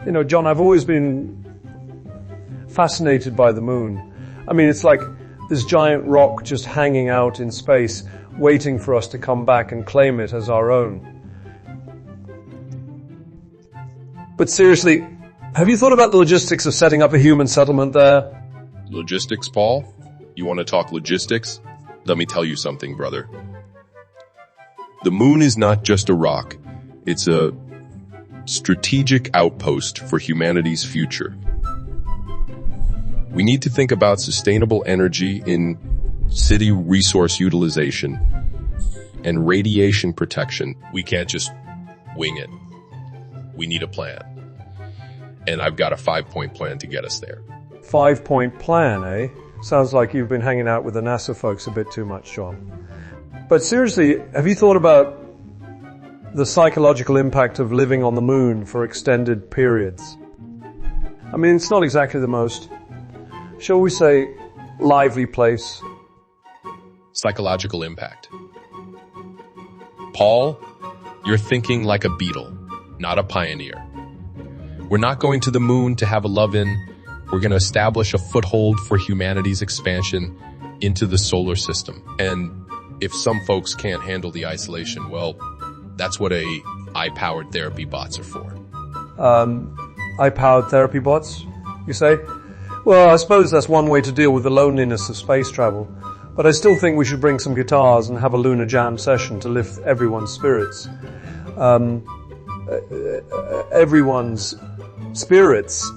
You know, John, I've always been fascinated by the moon. I mean, it's like this giant rock just hanging out in space, waiting for us to come back and claim it as our own. But seriously, have you thought about the logistics of setting up a human settlement there? Logistics, Paul? You want to talk logistics? Let me tell you something, brother. The moon is not just a rock. It's a strategic outpost for humanity's future. We need to think about sustainable energy in city resource utilization and radiation protection. We can't just wing it. We need a plan. And I've got a 5-point plan to get us there. 5-point plan, eh? Sounds like you've been hanging out with the NASA folks a bit too much, John. But seriously, have you thought about the psychological impact of living on the moon for extended periods? I mean, it's not exactly the most, shall we say, lively place. Psychological impact. Paul, you're thinking like a beetle, not a pioneer. We're not going to the moon to have a love-in. We're going to establish a foothold for humanity's expansion into the solar system. And if some folks can't handle the isolation, well, that's what AI-powered therapy bots are for. AI-powered therapy bots, you say? Well, I suppose that's one way to deal with the loneliness of space travel. But I still think we should bring some guitars and have a lunar jam session to lift everyone's spirits. Everyone's spirits.